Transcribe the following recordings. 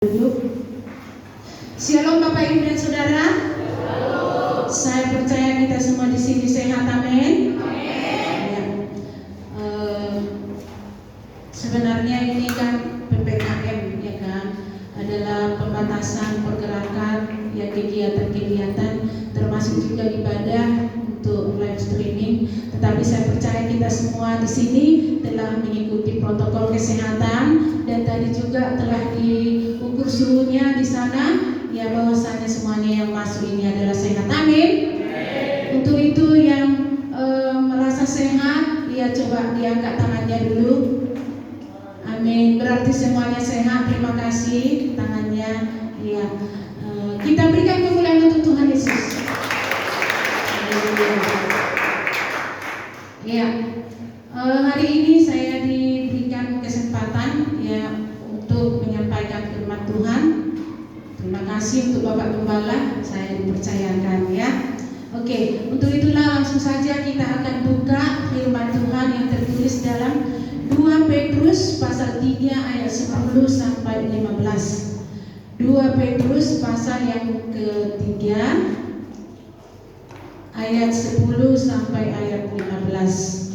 Duduk. Shalom Bapak Ibu dan Saudara. Shalom. Saya percaya kita semua di sini sehat, amin. Ya. Sebenarnya ini kan PPKM ya kan, adalah pembatasan pergerakan ya, kegiatan-kegiatan termasuk juga ibadah untuk live streaming. Tetapi saya percaya kita semua di sini telah mengikuti protokol kesehatan dan tadi juga telah diukur suhunya di sana ya, bahwasanya semuanya yang masuk ini adalah sehat, amin. Untuk itu yang merasa sehat ya coba diangkat tangannya dulu, amin. Berarti semuanya sehat, terima kasih tangannya ya. Kita berikan kemuliaan untuk Tuhan Yesus. Ya, hari ini saya diberikan kesempatan ya untuk menyampaikan firman Tuhan. Terima kasih untuk Bapak Gembala, saya dipercayakan ya. Oke, untuk itulah langsung saja kita akan buka firman Tuhan yang tertulis dalam 2 Petrus pasal 3 ayat 10 sampai 15. 2 Petrus pasal yang ketiga ayat 10 sampai ayat 15.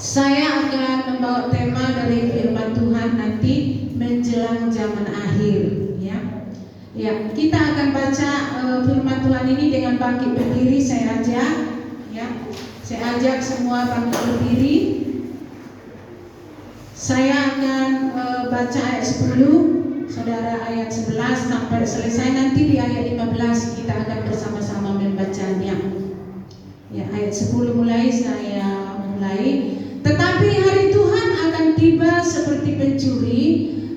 Saya akan membawa tema dari firman Tuhan nanti menjelang zaman akhir ya. Ya, kita akan baca firman Tuhan ini dengan bangkit berdiri. Saya ajak ya. Saya ajak semua bangkit berdiri. Saya akan baca ayat 10, saudara ayat 11 sampai selesai. Nanti di ayat 15 kita akan bersama-sama membacanya. Ya, ayat 10 mulai saya mulai. Tetapi hari Tuhan akan tiba seperti pencuri.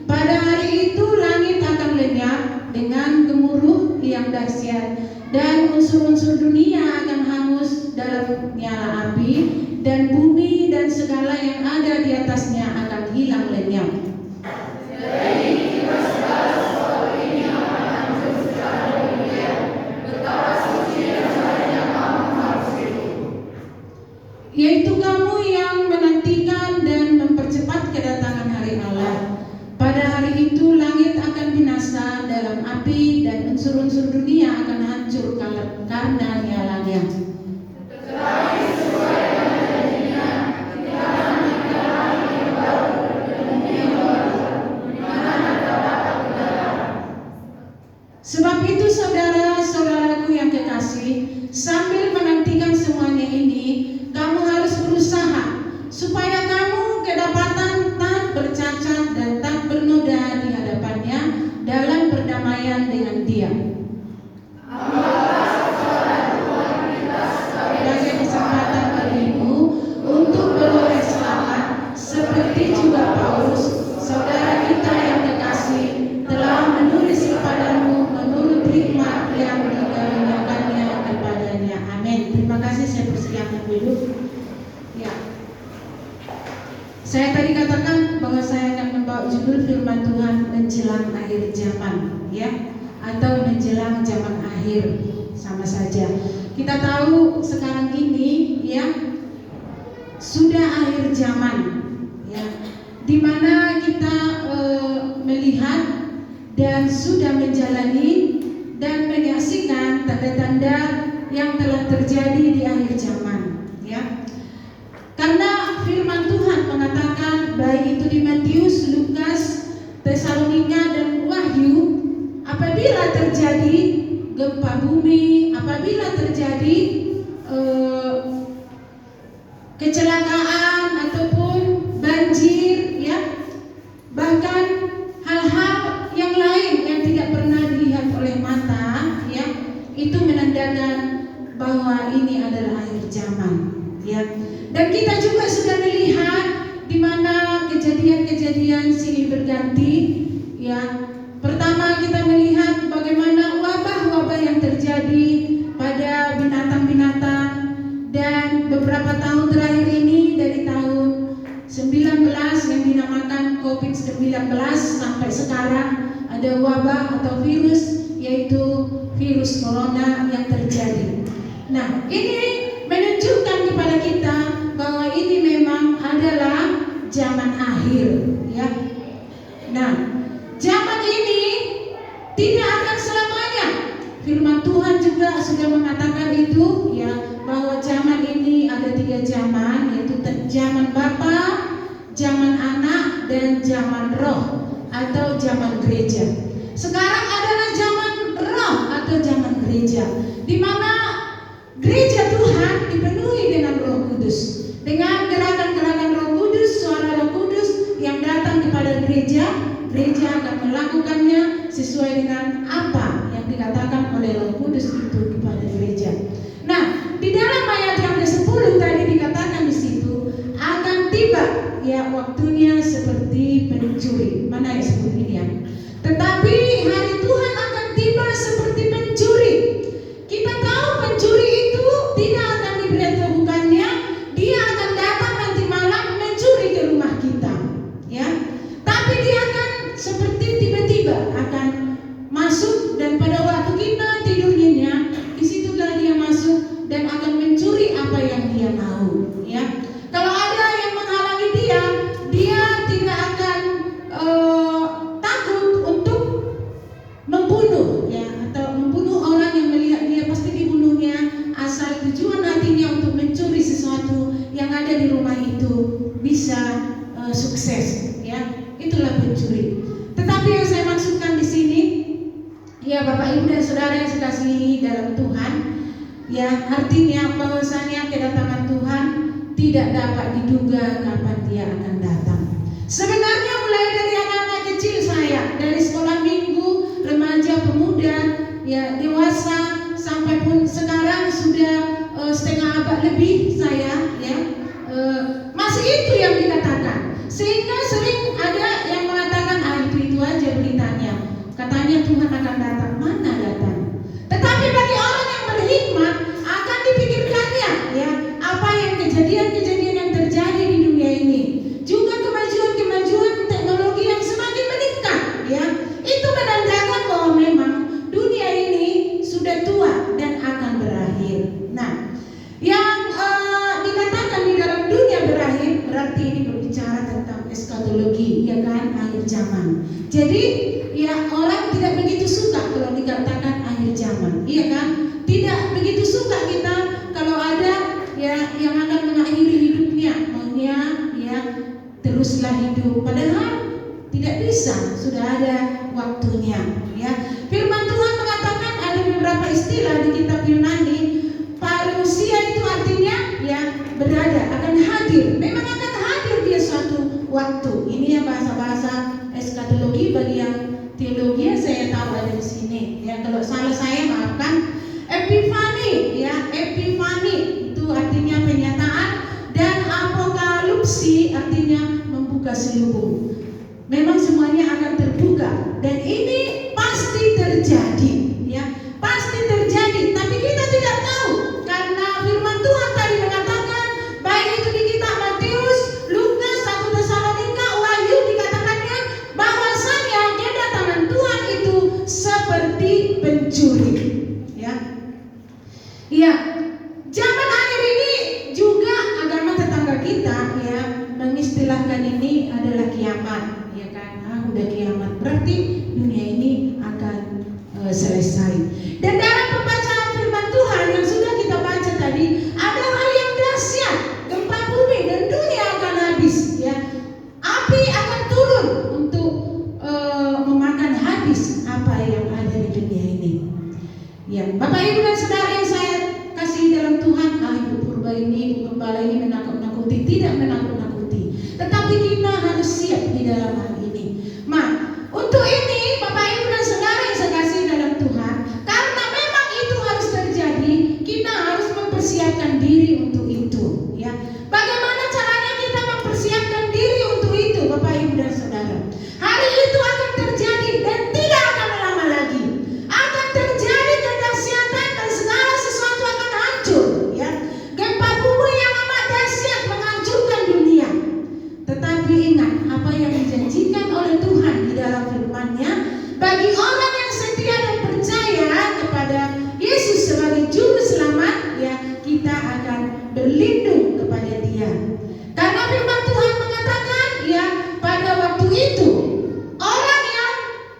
Pada hari itu langit akan lenyap dengan gemuruh yang dahsyat, dan unsur-unsur dunia akan hangus dalam nyala api, dan bumi dan segala yang ada di atasnya akan hilang lenyap. Yaitu kamu yang menantikan dan mempercepat kedatangan hari Allah. Pada hari itu langit akan binasa dalam api, dan unsur-unsur dunia akan hancur karena nyalanya. Sebab itu saudara-saudaraku yang kekasih, sambil menantikan semuanya ini, kamu harus berusaha supaya kamu kedapatan tak bercacat dan tak bernoda di hadapannya dalam perdamaian dengan Dia. Sebagai kesempatan bagimu untuk beroleh selamat, seperti juga Paulus, saudara kita yang kekasih, telah menulis kepadamu menurut hikmat yang dikaruniakannya kepadanya. Amin. Terima kasih. Saya persilakan dulu. Ya. Saya tadi katakan bahwa saya akan membawa judul firman Tuhan menjelang akhir zaman, ya, atau menjelang zaman akhir, sama saja. Kita tahu sekarang ini, ya, sudah akhir zaman, ya, di mana kita melihat dan sudah menjalani dan menyaksikan tanda-tanda yang telah terjadi di akhir zaman, ya. Karena firman Tuhan mengatakan baik itu di Matius, Lukas, Tesalonika dan Wahyu, apabila terjadi gempa bumi, apabila terjadi kecelakaan ataupun banjir, ya, bahkan hal-hal yang lain yang tidak pernah dilihat oleh mata, ya, itu menandakan bahwa ini adalah akhir zaman, ya. Dan kita juga sudah melihat di mana kejadian-kejadian silih berganti, ya. Pertama kita melihat bagaimana wabah-wabah yang terjadi pada binatang-binatang, dan beberapa tahun terakhir ini dari tahun 19 yang dinamakan COVID-19 sampai sekarang ada wabah atau virus, yaitu virus corona yang terjadi. Nah, ini menunjukkan kepada kita bahwa ini memang adalah zaman akhir, ya. Nah, firman Tuhan juga sudah mengatakan itu ya, bahwa zaman ini ada 3 zaman, yaitu zaman Bapa, zaman Anak, dan zaman Roh atau zaman gereja. Sekarang adalah zaman Roh atau zaman gereja, di mana gereja Tuhan dipenuhi dengan Roh Kudus, dengan gerakan-gerakan Roh Kudus, suara Roh Kudus yang datang kepada gereja. Gereja akan melakukannya sesuai dengan apa yang dikatakan oleh Roh Kudus itu kepada gereja. Nah, di dalam ayat yang ke-10 tadi dikatakan di situ akan tiba ya waktunya seperti pencuri. Mana ayat 10 ini ya? Tetapi hari Tuhan akan tiba seperti pencuri. Kita tahu pencuri itu tidak akan diberitahukannya, dia akan datang nanti malam mencuri ke rumah kita, ya. Tapi dia akan seperti tiba-tiba akan masuk, dan pada waktu kita tidur nyenyak, disitulah dia masuk dan akan mencuri apa yang dia mau, ya. Kalau ada yang menghalangi dia, dia tidak akan takut untuk membunuh, ya, atau membunuh orang yang melihat dia, pasti dibunuhnya, asal tujuan hatinya untuk mencuri sesuatu yang ada di rumah itu bisa sukses, ya. Itulah pencuri. Tetapi yang saya maksudkan di sini, ya Bapak Ibu dan Saudara yang dikasihi dalam Tuhan, ya, artinya bahwasanya kedatangan Tuhan tidak dapat diduga kapan dia akan datang. Sebenarnya mulai dari anak-anak kecil saya, dari sekolah minggu, remaja, pemuda, ya, dewasa, sampai pun sekarang sudah setengah abad lebih saya, ya, masih itu yang dikatakan. Sehingga sering ada yang mengatakan, itu aja beritanya, katanya Tuhan akan datang. Mana datang? Tetapi bagi orang yang berhikmat akan dipikirkannya, ya, apa yang kejadian-kejadian yang terjadi di dunia ini, juga kemajuan-kemajuan teknologi yang semakin meningkat, ya, itu menandakan bahwa memang dunia ini sudah tua dan akan berakhir. Nah, yang dikatakan di dalam dunia berakhir berarti ini berbicara tentang eskatologi, ya kan, akhir zaman. Jadi ya, orang tidak begitu suka kalau dikatakan akhir zaman, iya kan? Tidak begitu suka kita kalau ada ya yang akan mengakhiri hidupnya, maunya ya teruslah hidup, padahal tidak bisa, sudah ada waktunya, ya. Firman Tuhan mengatakan ada beberapa istilah di kitab Yunani. Parousia itu artinya ya berada, akan hadir, memang akan hadir dia suatu waktu. Ini ya bahasa-bahasa eskatologi. Bagi yang teologi saya tahu ada di sini, ya, kalau salah saya maafkan. Epifani, ya, epifani itu artinya penyataan, dan apokalipsi artinya membuka selubung. Memang semuanya akan terbuka, dan ini pasti terjadi, ya, pasti terjadi. Tapi kita tidak tahu, karena firman Tuhan tadi mengatakan, baik itu di kitab Matius, Lukas, 1 Tesalonika, Wahyu, dikatakannya bahwasanya kedatangan Tuhan itu seperti pencuri, ya. Ya, zaman akhir ini juga agama tetangga kita ya mengistilahkan ini adalah kiamat, ya kan? Udah kiamat, berarti dunia ini akan selesai. Dan dalam pembacaan firman Tuhan yang sudah kita baca tadi, ada hal yang dahsyat, gempa bumi dan dunia akan habis, ya. Api akan turun untuk memakan habis apa yang ada di dunia ini. Ya, Bapak Ibu dan Saudara yang saya kasih dalam Tuhan, Ibu Purba ini, Ibu Gembala ini menakut-nakuti, tidak menakut-nakuti, tetapi kita harus siap di dalam hal ini. Untuk ini Bapak Ibu dan Saudara yang saya kasih dalam Tuhan, karena memang itu harus terjadi, kita harus mempersiapkan diri untuk itu, ya. Bagaimana caranya kita mempersiapkan diri untuk itu, Bapak Ibu dan Saudara? Hari itu akan terjadi dan tidak akan lama lagi. Akan terjadi kedahsyatan dan segala sesuatu akan hancur, ya. Gempa bumi yang amat dahsyat menghancurkan dunia. Tetapi ingat apa yang dijanjikan oleh Tuhan di dalam firman-Nya, bagi orang yang setia dan percaya kepada Yesus sebagai juru selamat, ya, kita akan berlindung kepada Dia. Karena firman Tuhan mengatakan, ya, pada waktu itu orang yang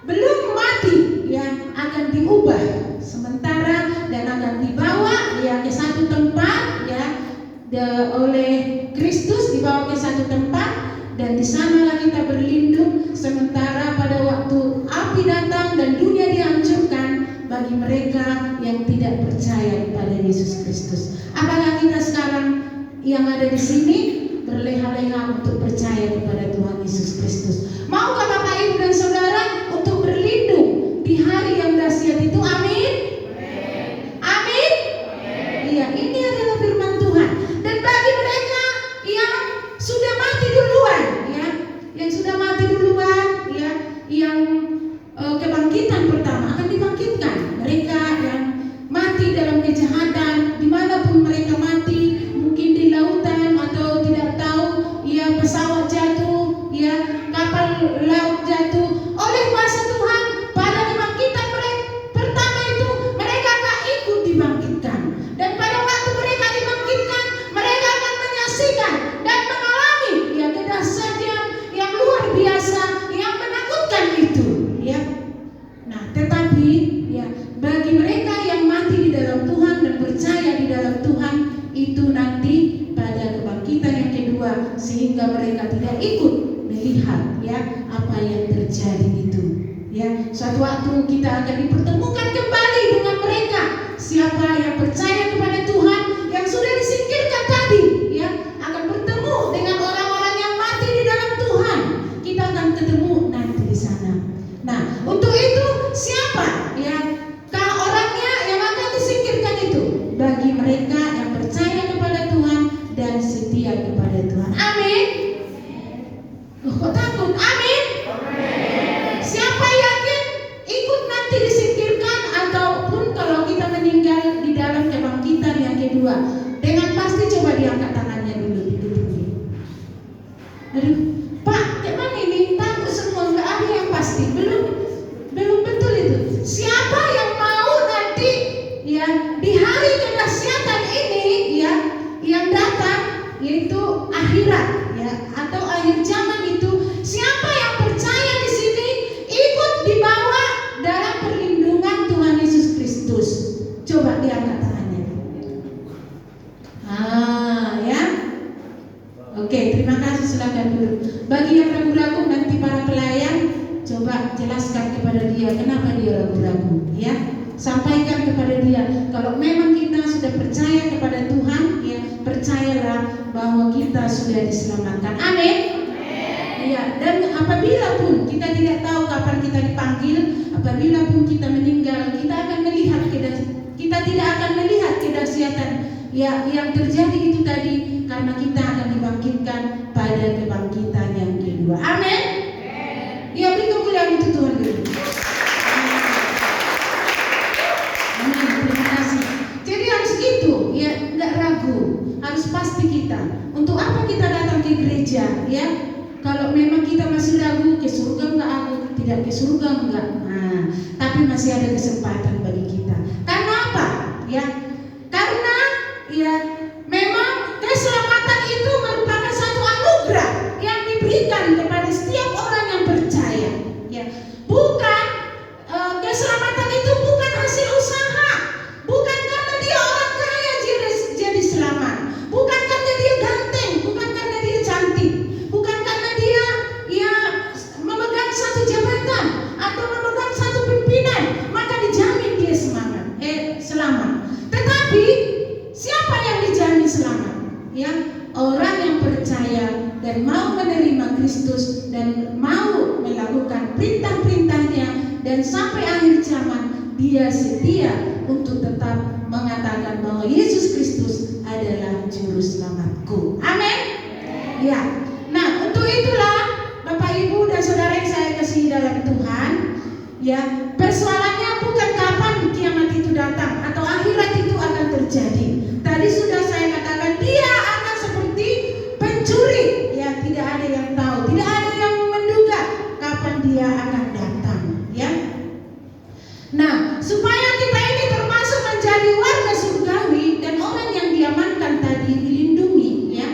belum mati, ya, akan diubah sementara oleh Kristus dibawa ke satu tempat, dan di sanalah kita berlindung sementara pada waktu api datang dan dunia dihancurkan bagi mereka yang tidak percaya kepada Yesus Kristus. Apakah kita sekarang yang ada di sini berleha-leha untuk percaya kepada Tuhan Yesus Kristus? Maukah Bapak Ibu dan Saudara untuk berlindung di hari yang dahsyat itu? Amin. Amin. Iya, ini adalah firman Tuhan. Dan bagi mereka yang sudah mati duluan, ya, yang sudah mati duluan, ya, yang kebangkitan pertama akan dibangkitkan. Mereka yang mati dalam kejahatan, dimanapun mereka mati, mungkin di lautan atau tidak tahu, ya, pesawat jatuh, ya, kapal laut jatuh, oleh kuasa Tuhan pada kebangkitan mereka pertama itu mereka akan ikut dibangkitkan. Dan pada waktu mereka dibangkitkan, mereka akan menyaksikan dan mengalami, ya, kedahsyatan yang luar biasa yang menakutkan itu, ya. Nah, tetapi, ya, bagi mereka yang mati di dalam Tuhan dan percaya di dalam Tuhan, itu nanti pada kebangkitan yang kedua, sehingga mereka tidak ikut melihat, ya, apa yang terjadi itu, ya. Suatu waktu kita akan dipertemukan kembali dengan mereka. Siapa yang percaya kepada Tuhan yang sudah disingkirkan tadi, ya, akan bertemu dengan orang-orang yang mati di dalam Tuhan. Kita akan ketemu nanti di sana. Nah, untuk itu siapa, ya, orangnya yang akan disingkirkan itu? Bagi mereka yang percaya kepada Tuhan dan setia kepada Tuhan. Amin. Kok takut? Amin. Siapa yakin ikut nanti disingkirkan, ataupun kalau kita meninggal di dalam kebangkitan yang kedua? Dengan pasti coba diangkat tangannya dulu. Aduh, Pak, gimana ini? Takut semua, nggak ada yang pasti. Belum betul itu. Siapa yang mau nanti, ya, di hari kedahsyatan ini, ya, yang datang, yaitu akhirat, ya, atau akhir zaman itu, siapa yang percaya di sini ikut dibawa dalam perlindungan Tuhan Yesus Kristus? Coba diangkat tangannya. Ya. Oke, terima kasih, silakan dulu. Bagi yang ragu-ragu, nanti para pelayan coba jelaskan kepada dia kenapa dia ragu-ragu, ya. Sampaikan kepada dia kalau memang kita sudah percaya kepada Tuhan, ya, percayalah bahwa kita sudah diselamatkan. Amin. Ya, dan apabila pun kita tidak tahu kapan kita dipanggil, apabila pun kita meninggal, kita tidak akan melihat kedahsyatan, ya, yang terjadi itu tadi, karena kita akan dibangkitkan pada kebangkitan yang kedua. Amin. Ya, beri kemuliaan untuk Tuhan dulu. Amin. Terima kasih. Jadi harus gitu, ya, nggak ragu, harus pasti kita. Untuk apa kita datang ke gereja, ya? Kalau memang kita masih ragu, ke surga enggak aku, tidak ke surga enggak. Nah, tapi masih ada kesempatan bagi kita. Karena apa? Ya, karena, ya, memang keselamatan itu merupakan satu anugerah yang diberikan kepada setiap orang yang percaya. Ya, bukan keselamatan itu bukan hasil usaha, bukan karena dia orang kaya jadi selamat, bukan karena dia ganteng, bukan karena dia cantik, bukan karena dia, ya, memegang satu jabatan atau memegang satu pimpinan maka dijamin dia selamat. Tetapi siapa yang dijamin selamat? Ya, orang yang percaya dan mau menerima Kristus dan mau melakukan perintah-perintahnya, dan sampai akhir zaman dia setia untuk tetap mengatakan bahwa Yesus Kristus adalah juru selamatku. Amin. Ya. Nah, untuk itulah Bapak Ibu dan Saudara yang saya kasihi dalam Tuhan, ya, persoalannya bukan kapan kiamat itu datang atau akhirat itu akan terjadi. Tadi sudah saya katakan dia akan seperti pencuri, ya, tidak ada yang tahu, tidak ada yang menduga kapan dia akan datang, ya. Nah, supaya kita ini termasuk menjadi warga surgawi dan orang yang diamankan tadi dilindungi, ya,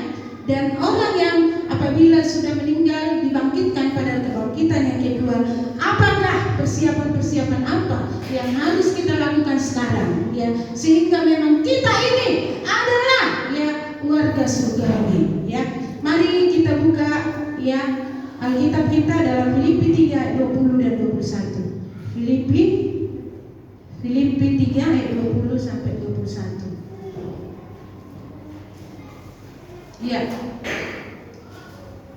dan orang yang apabila sudah meninggal dibangkitkan pada kebangkitan yang kedua, apakah persiapan-persiapan apa yang harus kita lakukan sekarang, ya, sehingga memang kita ini adalah, ya, keluarga surgawi, ya. Mari kita buka ya Alkitab kita dalam Filipi 3 ayat 20 dan 21. Filipi 3 ayat 20 sampai 21. Ya.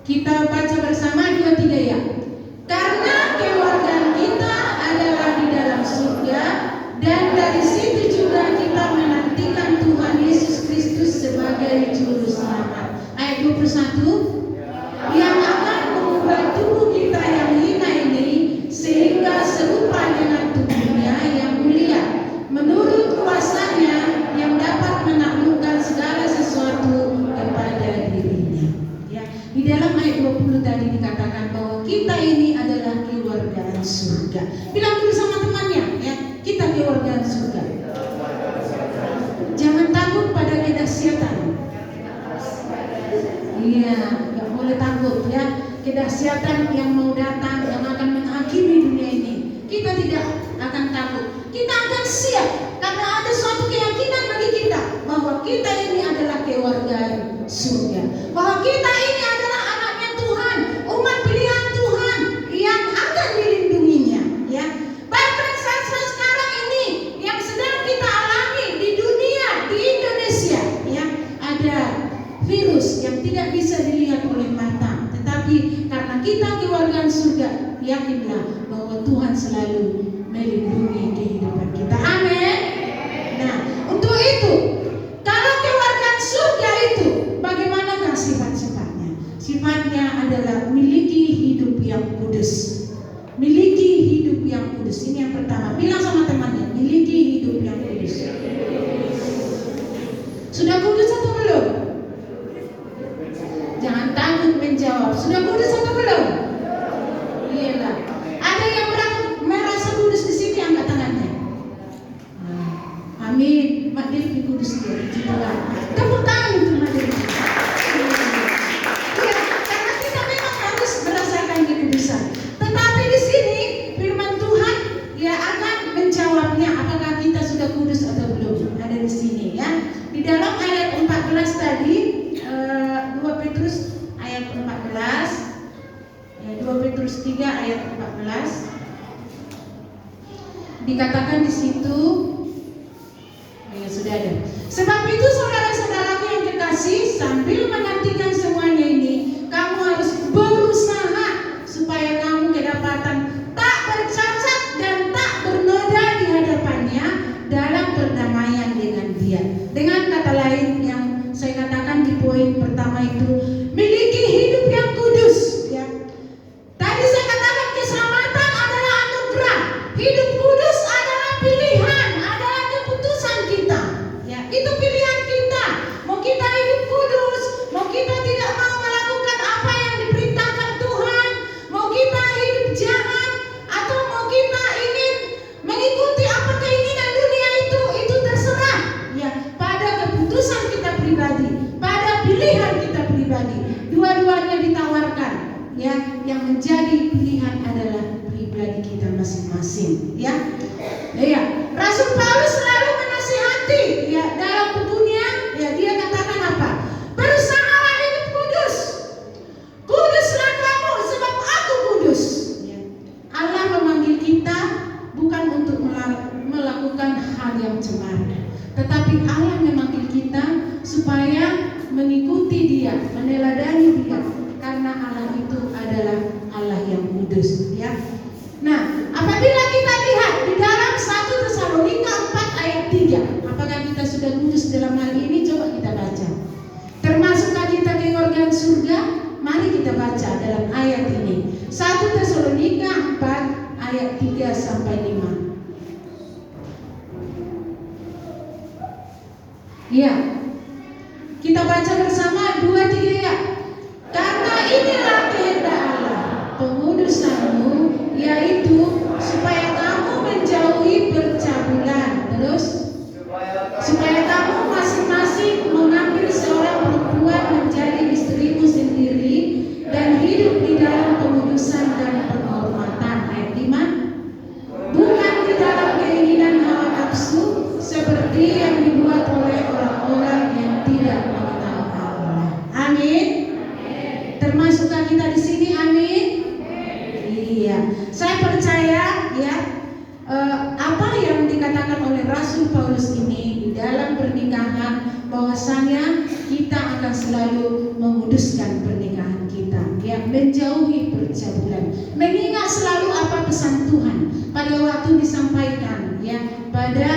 Kita baca bersama 2-3 ya. Karena keluarga kita adalah di dalam surga, dan dari situ juga kita menantikan Tuhan Yesus Kristus sebagai juru selamat. Ayat 21, yang akan mengubah tubuh kita yang hina ini sehingga serupa dengan tubuhnya yang mulia, menurut kuasanya yang dapat menaklukkan segala sesuatu kepada dirinya. Ya, di dalam ayat 20 tadi dikatakan bahwa kita ini adalah keluarga surga. Bilang dulu sama temannya, ya, kita keluarga surga. Jangan takut pada kedahsyatan. Iya, nggak boleh takut ya. Kedahsyatan yang mau datang, yang akan menghakimi dunia ini, kita tidak akan takut. Kita akan siap karena ada suatu keyakinan bagi kita bahwa kita ini adalah keluarga surga, bahwa kita ini adalah anaknya Tuhan, umat pilihan Tuhan yang akan dilindunginya. Ya, bahkan saat sekarang ini yang sedang kita alami di dunia, di Indonesia, ya, ada virus yang tidak bisa dilihat oleh mata, tetapi karena kita keluarga surga, yakinlah bahwa Tuhan selalu melindungi kehidupan kita. Amin. Nah, untuk itu, kalau keluarga surga itu, bagaimanakah sifat-sifatnya? Sifatnya adalah miliki hidup yang kudus. Miliki hidup yang kudus. Ini yang pertama. Bilang sama temannya, miliki hidup yang kudus. Sudah kudus atau belum? Jangan takut menjawab. Sudah kudus atau belum? Iyalah. Ada yang merasa kudus di sini, angkat tangannya. Amin. Mak Devi kudus dia. Tepuk tangan untuk Mak Devi. Ya, karena kita memang harus merasakan kekudusan. Tetapi di sini firman Tuhan ya akan menjawabnya, apakah kita sudah kudus atau belum. Ada di sini ya. Di dalam ayat 14 tadi, 2 Petrus ayat 14, 2 Petrus 3 ayat 14, dikatakan di situ, ya sudah ada. Sebab itu saudara-saudaraku yang kekasih, sambil menantikan semuanya ini, kamu harus berusaha supaya kamu kedapatan tak bercacat dan tak bernoda di hadapannya dalam perdamaian dengan Dia. Dengan kata lain yang saya katakan di poin pertama itu, miliki hidup yang kudus. Ya. Tadi saya katakan keselamatan adalah anugerah, hidup kudus adalah pilihan, adalah keputusan kita. Ya, itu pilihan kita. Mau kita hidup kudus, mau kita tidak mau melakukan apa yang diperintahkan Tuhan, mau kita hidup jahat, atau mau kita ingin mengikuti apa keinginan dunia itu terserah. Ya, pada keputusan kita pribadi, pada pilihan kita pribadi, dua-duanya ditawarkan. Ya, yang menjadi pilihan adalah pribadi kita masing-masing. Ya, ya. Rasul Paulus selalu menasihati, ya, dalam bukunya, ya, dia katakan apa? Berusahalah hidup kudus. Kuduslah kamu sebab aku kudus. Ya. Allah memanggil kita bukan untuk melakukan hal yang cemara, tetapi Allah memanggil kita supaya mengikuti Dia, meneladani Dia, karena Allah itu adalah Allah yang kudus. Ya. Nah, apabila kita lihat di dalam 1 Tesalonika 4 ayat 3, apakah kita sudah kudus dalam hal ini? Coba kita baca. Termasukkah kita keluarga surga? Mari kita baca dalam ayat ini. 1 Tesalonika 4 ayat 3 sampai 5. Ya. Kita baca bersama 2-3 ya. Karena inilah kehendak Allah, pengudusanmu, yaitu supaya kamu menjauhi percabulan. Terus, supaya kamu masing-masing mengambil seorang perempuan menjadi istrimu sendiri dan hidup di dalam pengudusan dan penghormatan. Ayat 5. Bukan di dalam keinginan hawa nafsu seperti yang dibuat oleh orang-orang yang tidak mengenal Allah. bersama kita di sini? Amin. Iya, saya percaya ya apa yang dikatakan oleh Rasul Paulus ini di dalam pernikahan, bahwasanya kita akan selalu menguduskan pernikahan kita, ya, menjauhi percabulan, mengingat selalu apa pesan Tuhan pada waktu disampaikan, ya, pada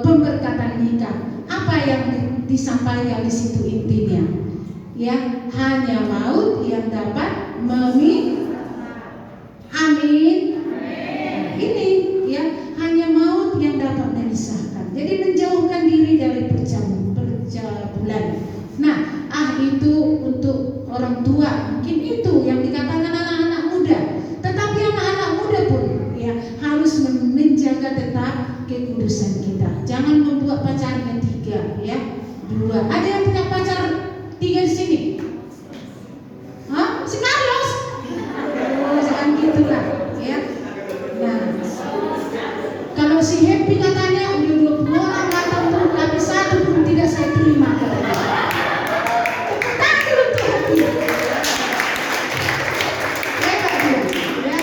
pemberkatan nikah. Apa yang disampaikan di situ intinya, ya, hanya maut yang dapat memisahkan. Amin. Ini ya, hanya maut yang dapat memisahkan. Jadi menjauhkan diri dari percabulan. Nah, itu untuk orang tua, mungkin itu yang dikatakan anak-anak muda. Tetapi anak-anak muda pun ya harus menjaga tetap kekudusan kita. Jangan membuat pacarnya 3, ya, 2. Ada yang punya pacar 3 di sini? Hah? Si Carlos? Oh, jangan gitu lah, ya. Nah, kalau si Happy katanya udah 20 orang datang tuh, tapi 1 pun tidak saya terima. Tapi untuk hati. Hebat dia, ya.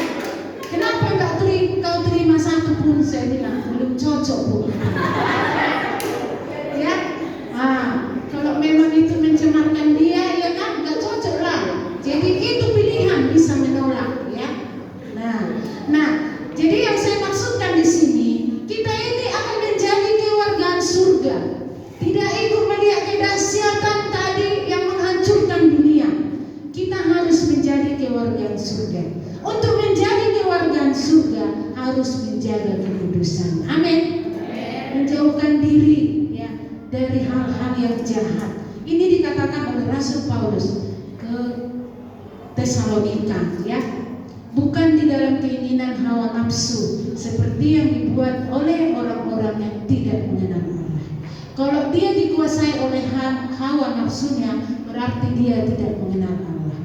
Kenapa kau terima 1 pun? Saya bilang belum cocok, Bu. Ya, kalau memang itu mencemarkan dia, ya kan, nggak cocok lah. Jadi itu pilihan, bisa menolak, ya. Nah, jadi yang saya maksudkan di sini, kita ini akan menjadi kewargaan surga. Tidak ikut melihat kedahsyatan tadi yang menghancurkan dunia. Kita harus menjadi kewargaan surga. Untuk menjadi kewargaan surga harus menjaga kekudusan. Amin. Menjauhkan diri, ya, dari hal-hal yang jahat. Ini dikatakan oleh Rasul Paulus ke Tesalonika, ya. Bukan di dalam keinginan hawa nafsu seperti yang dibuat oleh orang-orang yang tidak mengenal Allah. Kalau dia dikuasai oleh hawa nafsunya, berarti dia tidak mengenal Allah.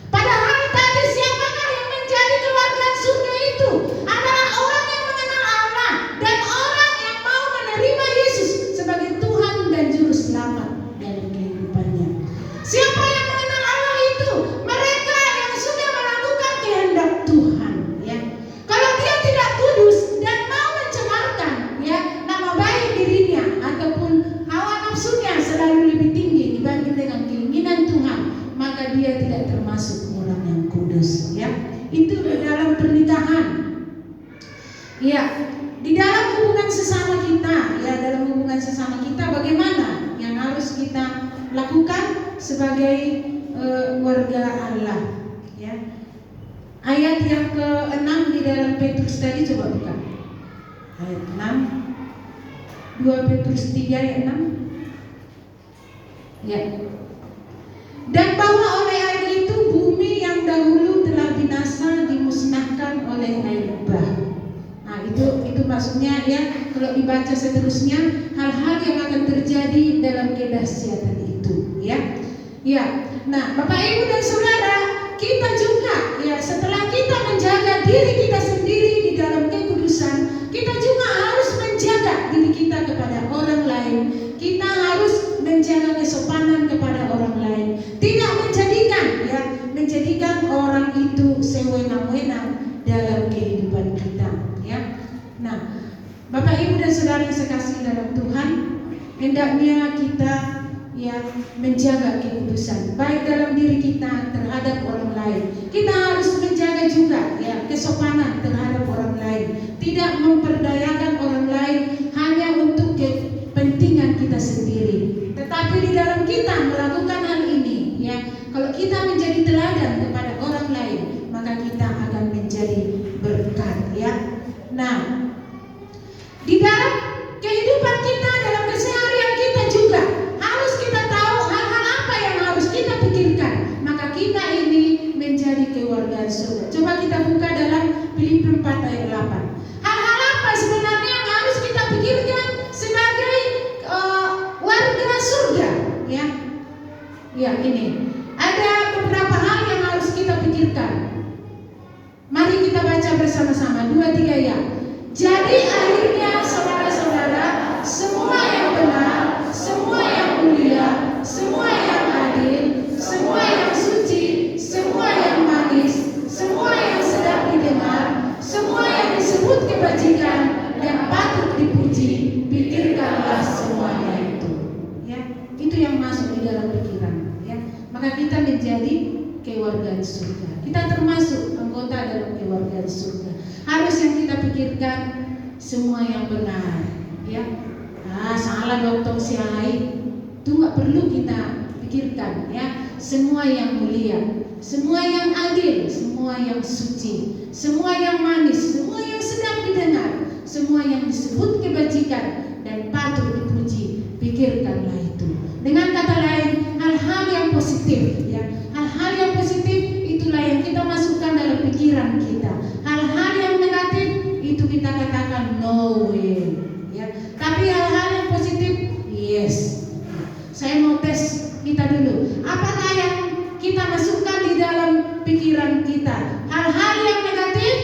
Padahal tadi siapakah yang menjadi kewargaan surga itu? Adalah orang yang mengenal Allah dan orang yang mau menerima Yesus sebagai Tuhan dan Juru Selamat dalam kehidupannya. Siapa yang mengenal Allah itu? Mereka yang sudah melakukan kehendak Tuhan, ya. Kalau dia tidak kudus dan mau mencemarkan, ya, nama baik dirinya ataupun hawa nafsunya selalu lebih tinggi dibanding dengan keinginan Tuhan, maka dia tidak termasuk orang yang kudus, ya. Itu dalam pernikahan, ya. Di dalam hubungan sesama kita, ya, dalam hubungan sesama kita bagaimana yang harus kita lakukan sebagai warga Allah, ya. Ayat yang ke-6 di dalam Petrus tadi, coba buka. Ayat 6. 2 Petrus 3 ayat 6. Ya. Dan bahwa oleh air itu bumi yang dahulu telah binasa dimusnahkan oleh air bah. Nah, itu maksudnya, ya, kalau dibaca seterusnya hal-hal yang akan terjadi dalam kedahsyatan itu, ya. Ya. Nah, Bapak Ibu dan Saudara, kita juga, ya, setelah kita menjaga diri kita sendiri di dalam kekudusan, kita juga harus menjaga diri kita kepada orang lain. Kita harus menjaga kesopanan kepada orang lain. Tidak menjadikan orang itu sewenang-wenang dalam kehidupan kita, ya. Nah, Bapak Ibu dan Saudara yang sekasih dalam Tuhan, hendaknya kita, ya, menjaga kekudusan baik dalam diri kita terhadap orang lain. Kita harus menjaga juga, ya, kesopanan terhadap orang lain. Tidak memperdayakan orang lain hanya untuk kepentingan kita sendiri. Tetapi di dalam kita melakukan hal ini, ya, kalau kita menjadi teladan kepada orang lain, maka kita akan menjadi berkat, ya. Nah, di dalam kehidupan kita, dalam keseharian kita juga harus kita tahu hal-hal apa yang harus kita pikirkan, maka kita ini menjadi kewargaan surga. Coba kita buka dalam Filipi 4 ayat 8. Hal-hal apa sebenarnya yang harus kita pikirkan sebagai warga surga, ya? Ya, ini ada beberapa hal yang harus kita pikirkan. Mari kita baca bersama-sama 2-3 ya. Jadi akhirnya saudara-saudara, semua yang benar, semua yang mulia, semua yang adil, semua yang suci, semua yang kita pikirkan semua yang benar, ya. Salah Dr. Siai, itu nggak perlu kita pikirkan, ya. Semua yang mulia, semua yang adil, semua yang suci, semua yang manis, semua yang sedap didengar, semua yang disebut kebajikan dan patut dipuji, pikirkanlah itu. Dengan kata lain, hal-hal yang positif, ya. Hal-hal yang positif itulah yang kita masukkan dalam pikiran kita. Hal-hal yang negatif itu kita katakan no way, ya. Tapi hal-hal yang positif, yes. Saya mau tes kita dulu. Apakah yang kita masukkan di dalam pikiran kita? Hal-hal yang negatif?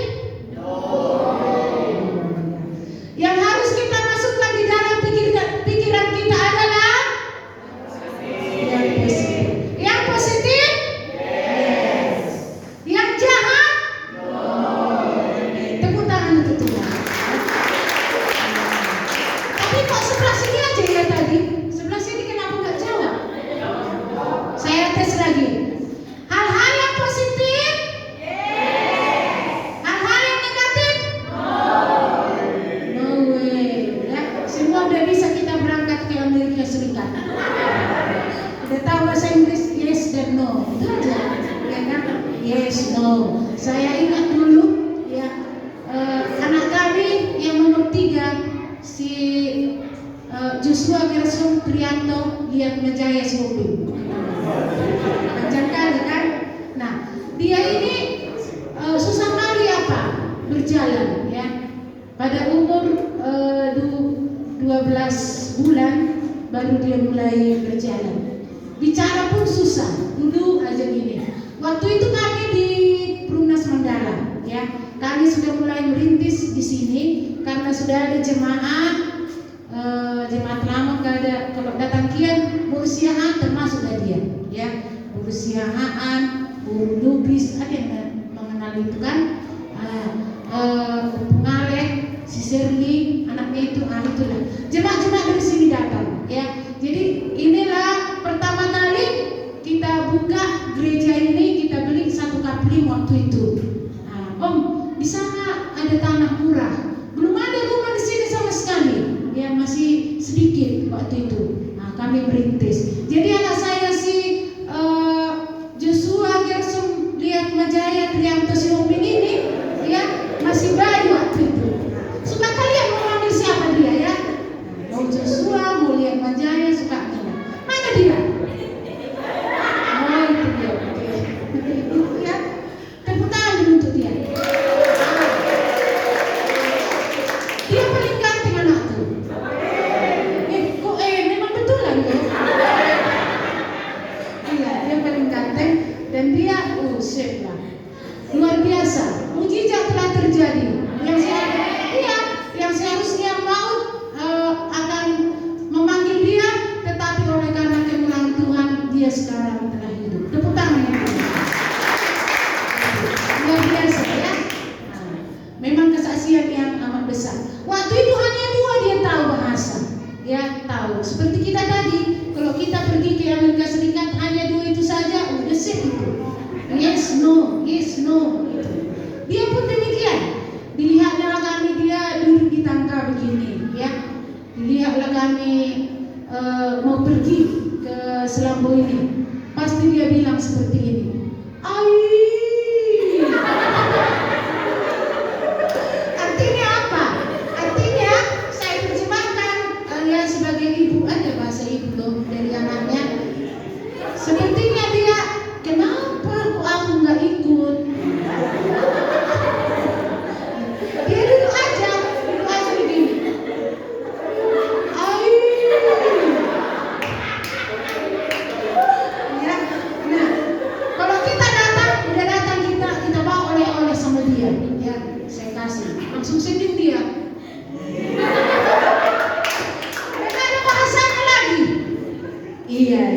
No. Yang harus kita masukkan di dalam pikiran kita adalah yang positif. Yang positif? Yes. Yang jahat? No. Tepuk tangan untuk Tuhan. Tapi kok sebelah sini aja ya tadi? Sebelah sini kenapa nggak jawab? Saya tes lagi. Hal-hal yang positif? Yes. Hal-hal yang negatif? No. No way. Ya, semua udah bisa kita berangkat ke Amerika Serikat. Udah tahu bahasa Inggris yes dan no. Itu aja. Ya kan? Yes, no. Saya ingat dulu, ya, anak kami yang nomor 3, si Joshua Gerson Trianto, dia Majaya Sobing. Panjang kali kan? Nah, dia ini susah kali apa? Berjalan, ya. Pada umur 12 bulan baru dia mulai berjalan. Bicara pun susah. Dulu aja gini. Waktu itu kami di Perumnas Mandala, ya. Kami sudah mulai merintis di sini karena sudah ada jemaat lama kalau datang kian berusiaan termasuk dia, ya. Berusiaan, Lubis, ada yang mengenal itu kan? Ngalek, si Serli, anaknya itu, itulah. Jemaat-jemaat dari sini datang, ya. Jadi inilah pertama kali kita buka gereja ini, kita beli 1 kapling waktu itu. Om, di sana ada tanah murah. Belum ada rumah di sini sama sekali. Ya, masih sedikit waktu itu. Kami merintis. Jadi anak saya si Joshua Gerson lihat Majaya Trianto Sioping ini, ya, masih bayi waktu itu. Suka kalian mau panggil siapa dia, ya? Mau Joshua, mau lihat Majaya, suka kalian. Mana dia? Oh, itu dia. Itu ya. Tepuk tangan untuk dia. Dia paling ganteng anakku. Memang betulan loh. Iya, dia paling ganteng dan dia lah. Luar biasa. Mujizat telah terjadi. Yang seharusnya maut akan memanggil dia, tetapi oleh karena kemurahan Tuhan dia sekarang telah hidup. Tepuk tangan ya. Luar biasa, ya. Memang kesaksian yang amat besar. Waktu itu hanya 2 dia tahu bahasa, ya, tahu. Seperti kita tadi, kalau kita pergi ke Amerika Serikat hanya 2 itu saja, udah sip itu. Yes, no, yes, no. Gitu. Dia pun demikian. Dilihatlah kami dia duduk di tangga begini, ya. Dilihatlah kami mau pergi ke Selambo ini. Pasti dia bilang seperti ini. Artinya apa? Artinya saya terjemahkan ya sebagai ibu, ada bahasa ibu loh dari anaknya. Sepertinya dia, kenapa aku nggak ikut? Dia duduk aja begini. Ya, nah, kalau kita udah datang kita bawa oleh-oleh sama dia, ya, saya kasih, langsung sedih dia. Mereka ada bahasanya lagi. Iya.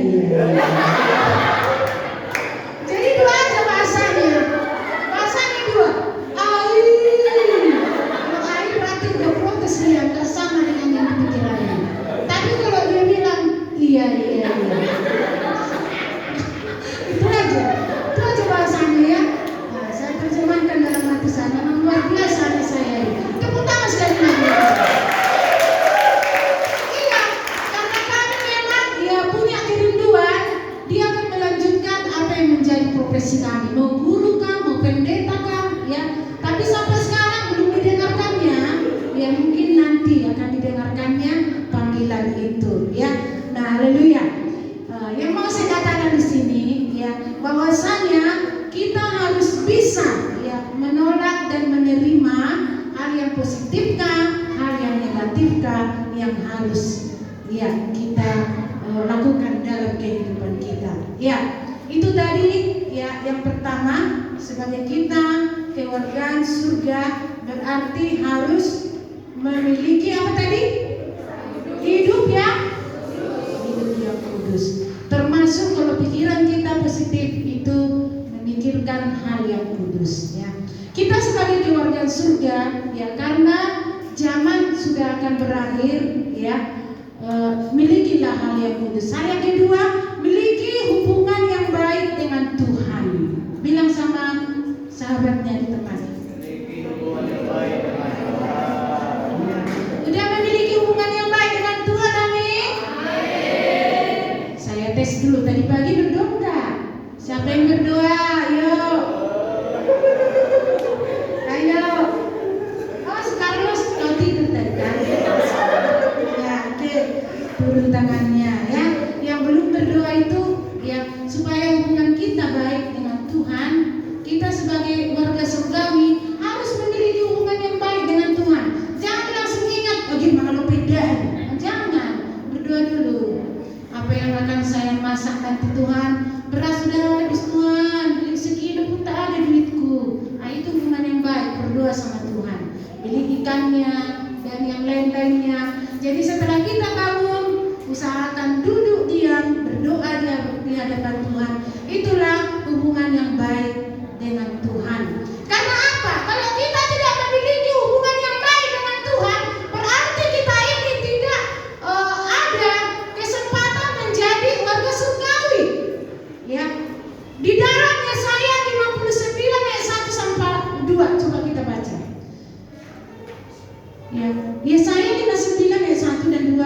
Jadi 2 aja bahasanya. Bahasanya 2. Kalau ai berarti udah protes dia, nggak sama dengan yang dipikirannya. Tapi kalau dia bilang iya. Itu aja bahasanya, ya. Nah, saya terjemahkan dalam hati saya. Memang luar biasa saya positif kah, hal yang negatif kah yang harus kita lakukan dalam kehidupan kita. Itu tadi yang pertama, sebagai kita kewargaan surga berarti harus memiliki apa tadi? Hidup yang kudus. Termasuk kalau pikiran kita positif itu memikirkan hal yang kudus. Kita sebagai keluarga surga, karena zaman sudah akan berakhir, milikilah hal yang kudus. Hal yang kedua, miliki hubungan yang baik dengan Tuhan. Bilang sama sahabatnya di tempat. Udah memiliki hubungan yang baik dengan Tuhan, amin. Saya tes dulu, tadi pagi berdoa enggak? Siapa yang berdoa? Ayo. Carlos kau tidur tadi kan? Oke, turun tangannya Yang belum berdoa itu supaya hubungan kita baik dengan Tuhan. Kita sebagai warga surgawi harus memiliki hubungan yang baik dengan Tuhan. Jangan langsung ingat bagaimana lo bedaan. Jangan, berdoa dulu. Apa yang akan saya masak nanti Tuhan? Beras sudah habis Tuhan, beli sekilo pun tak ada duitku. Itu hubungan yang baik, berdoa sama Tuhan. Beli ikannya dan yang lain-lainnya. Jadi setelah kita bangun, usahakan duduk diam, berdoa di hadapan Tuhan. Itulah hubungan yang baik dengan Tuhan. Karena apa? Kalau kita tidak memiliki hubungan yang baik dengan Tuhan, berarti kita ini tidak ada kesempatan menjadi warga surgawi. Di dalam Yesaya 59 ayat 1 sampai 2, coba kita baca. Yesaya 59 ayat 1 dan 2.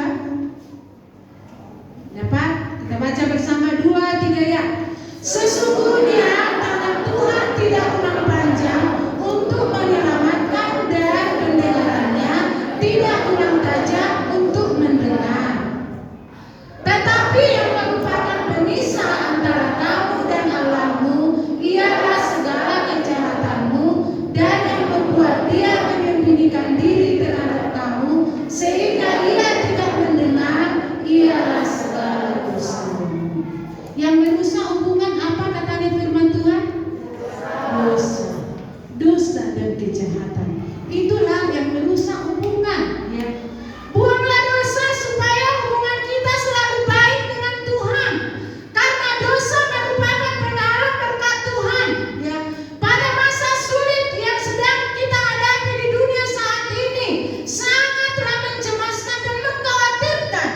Dapat? Kita baca bersama 2, 3 Sesungguhnya tangan Tuhan tidak kurang panjang untuk menyelamatkan dan pendengarannya tidak kurang tajam untuk mendengar. Tetapi yang merupakan pemisah antara kamu dan Allahmu ialah segala kejahatanmu, dan yang membuat dia menyembunyikan diri terhadap kamu sehingga ia tidak mendengar ialah segala dosamu. Yang merusak hubungan apa katanya firman Tuhan? Dosa dan kejahatan. Itulah yang merusak hubungan. Buanglah dosa supaya hubungan kita selalu baik dengan Tuhan. Karena dosa merupakan penghalang berkat Tuhan. Pada masa sulit yang sedang kita hadapi di dunia saat ini, sangatlah mencemaskan dan mengkhawatirkan.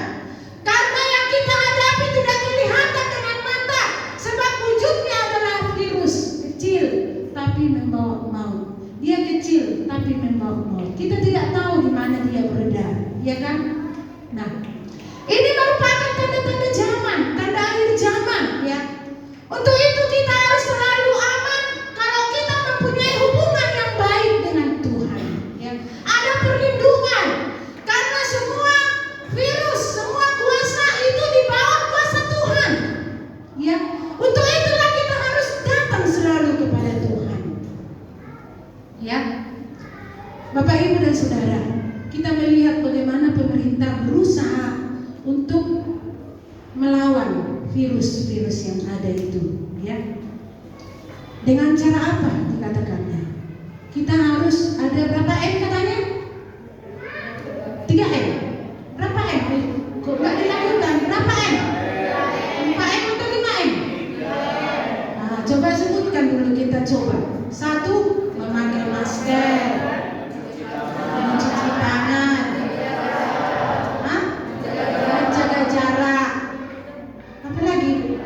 Karena yang kita hadapi tidak kelihatan dengan mata, sebab wujudnya adalah virus kecil tapi membawa maut. Dia kecil tapi membawa maut. Kita tidak tahu di mana dia beredar, kan? Nah, ini merupakan tanda-tanda zaman, tanda akhir zaman, Untuk itu kita harus selalu aman kalau kita mempunyai hubungan yang baik dengan Tuhan. Ada perlindungan karena semua virus, semua kuasa itu di bawah kuasa Tuhan. Untuk itulah kita harus datang selalu kepada Tuhan. Bapak, Ibu dan Saudara, kita melihat bagaimana pemerintah berusaha untuk melawan virus-virus yang ada itu, Dengan cara apa dikatakannya? Kita harus ada berapa M katanya? 3M. Berapa M? Kok nggak dilakukan? Berapa M? 4M atau 5M? Nah, coba sebutkan dulu, kita coba. 1, memakai masker, mencuci tangan, menjaga jarak. Apa lagi?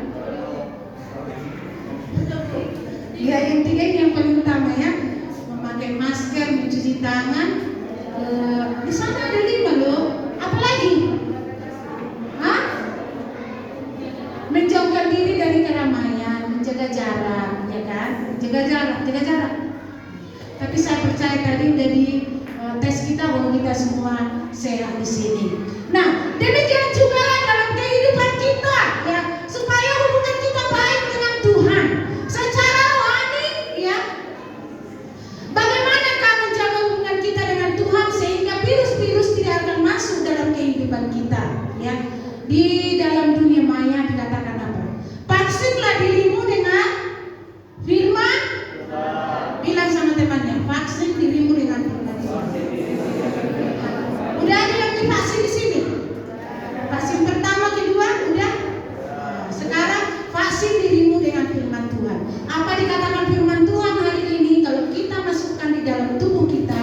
Yang 3 ini yang paling utama, memakai masker, mencuci tangan. Di sana ada 5 loh. Apa lagi? Menjauhkan diri dari keramaian, menjaga jarak, jaga jarak. Tapi saya percaya tadi udah di tes kita bahwa kita semua sehat di sini. Nah, demikian juga dalam kehidupan kita, supaya hubungan kita baik dengan Tuhan secara rohani, bagaimana kamu menjaga hubungan kita dengan Tuhan? Tuhan. Apa dikatakan